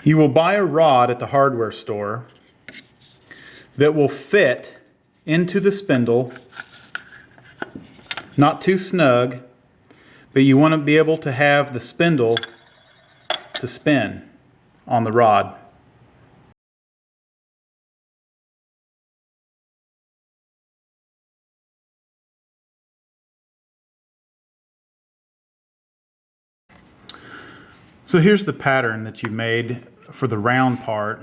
You will buy a rod at the hardware store that will fit into the spindle, not too snug, but you want to be able to have the spindle to spin on the rod. So here's the pattern that you made for the round part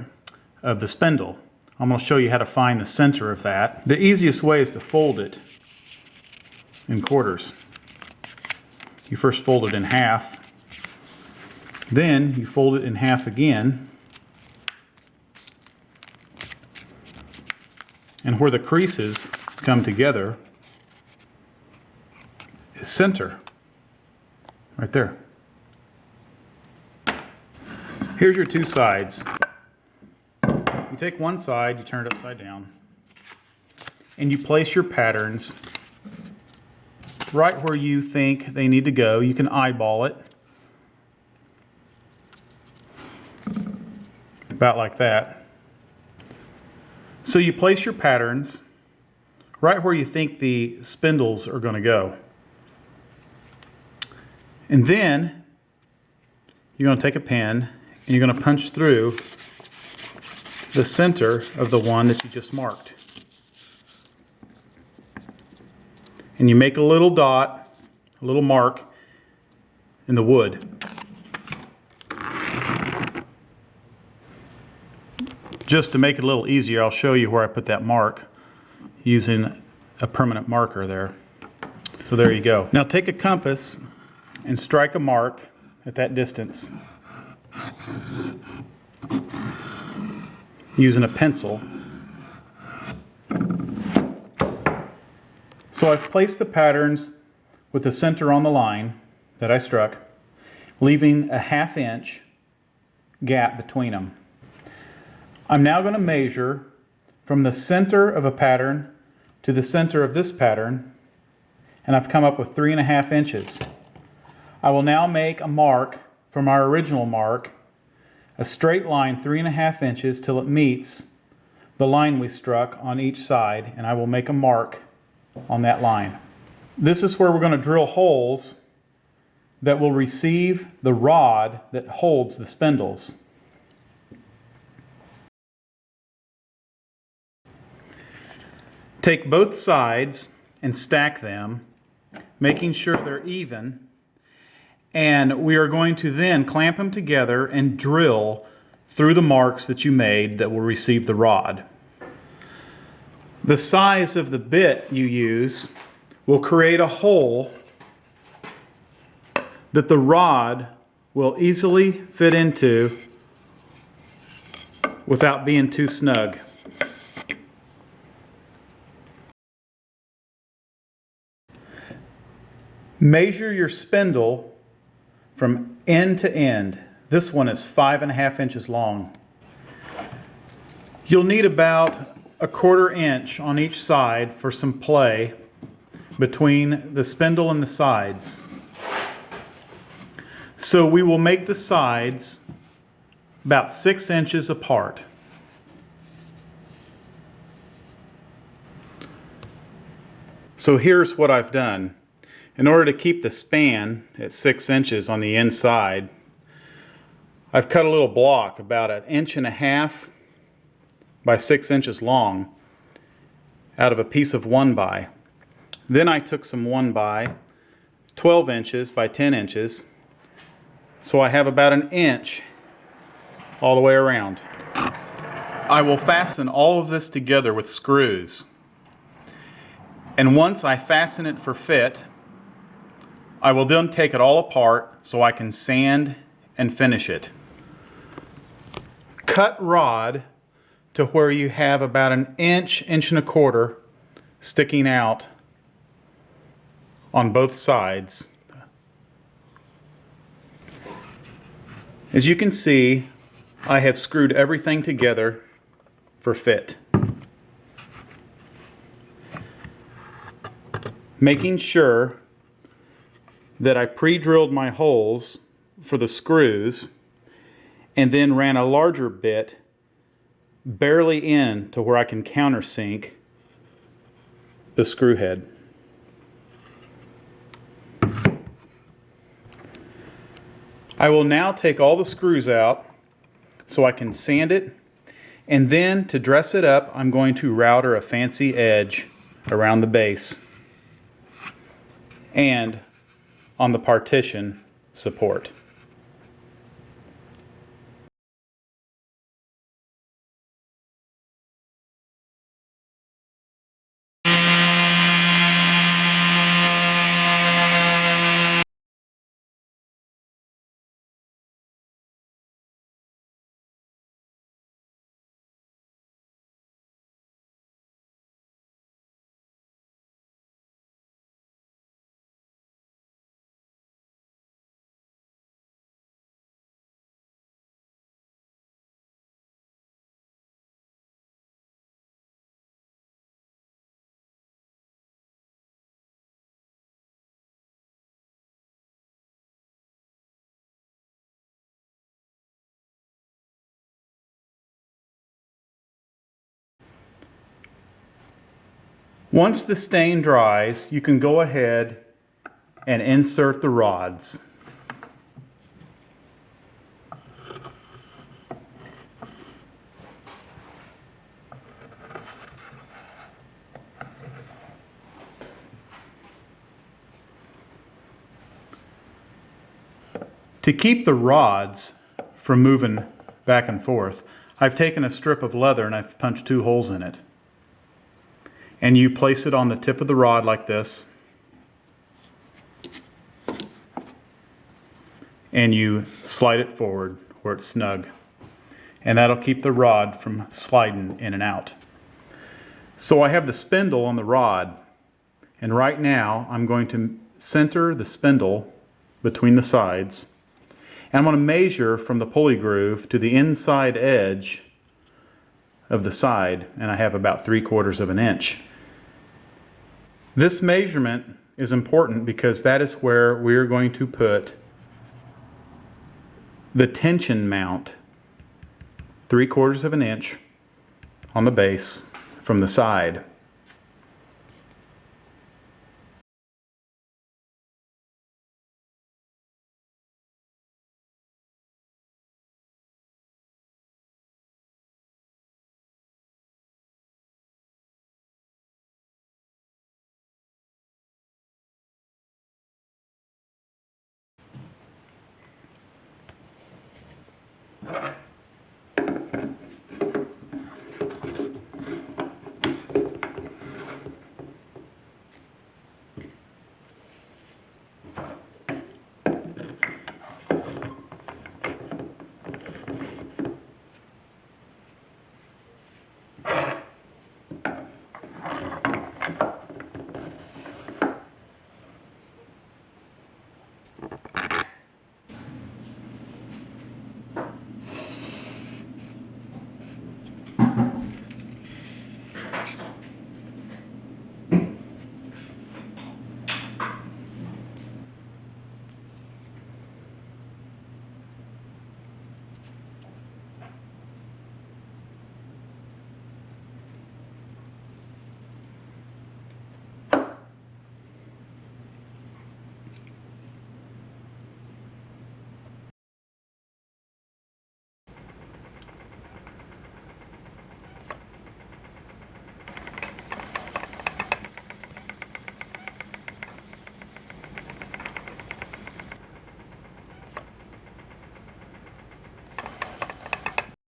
of the spindle. I'm going to show you how to find the center of that. The easiest way is to fold it in quarters. You first fold it in half, then you fold it in half again, and where the creases come together is center, right there. Here's your two sides. You take one side, you turn it upside down, and you place your patterns right where you think they need to go. You can eyeball it. About like that. So you place your patterns right where you think the spindles are going to go. And then you're going to take a pen and you're going to punch through the center of the one that you just marked. And you make a little dot, a little mark in the wood. Just to make it a little easier, I'll show you where I put that mark using a permanent marker there. So there you go. Now take a compass and strike a mark at that distance using a pencil. So I've placed the patterns with the center on the line that I struck, leaving a 1/2 inch gap between them. I'm now going to measure from the center of a pattern to the center of this pattern, and I've come up with 3.5 inches. I will now make a mark from our original mark, a straight line 3.5 inches till it meets the line we struck on each side, and I will make a mark on that line. This is where we're going to drill holes that will receive the rod that holds the spindles. Take both sides and stack them, making sure they're even, and we are going to then clamp them together and drill through the marks that you made that will receive the rod. The size of the bit you use will create a hole that the rod will easily fit into without being too snug. Measure your spindle from end to end. This one is 5.5 inches long. You'll need about 1/4 inch on each side for some play between the spindle and the sides. So we will make the sides about 6 inches apart. So here's what I've done. In order to keep the span at 6 inches on the inside, I've cut a little block about 1.5 inches by 6 inches long out of a piece of 1x. Then I took some 1x, 12 inches by 10 inches, so I have about 1 inch all the way around. I will fasten all of this together with screws. And once I fasten it for fit, I will then take it all apart so I can sand and finish it. Cut rod to where you have about 1 inch, 1.25 inches sticking out on both sides. As you can see, I have screwed everything together for fit. Making sure that I pre-drilled my holes for the screws, and then ran a larger bit barely in to where I can countersink the screw head. I will now take all the screws out so I can sand it, and then to dress it up I'm going to router a fancy edge around the base and on the partition support. Once the stain dries, you can go ahead and insert the rods. To keep the rods from moving back and forth, I've taken a strip of leather and I've punched 2 holes in it. And you place it on the tip of the rod like this, and you slide it forward where it's snug, and that'll keep the rod from sliding in and out. So I have the spindle on the rod, and right now I'm going to center the spindle between the sides, and I'm going to measure from the pulley groove to the inside edge of the side, and I have about 3/4 of an inch. This measurement is important because that is where we're going to put the tension mount, 3/4 of an inch on the base from the side.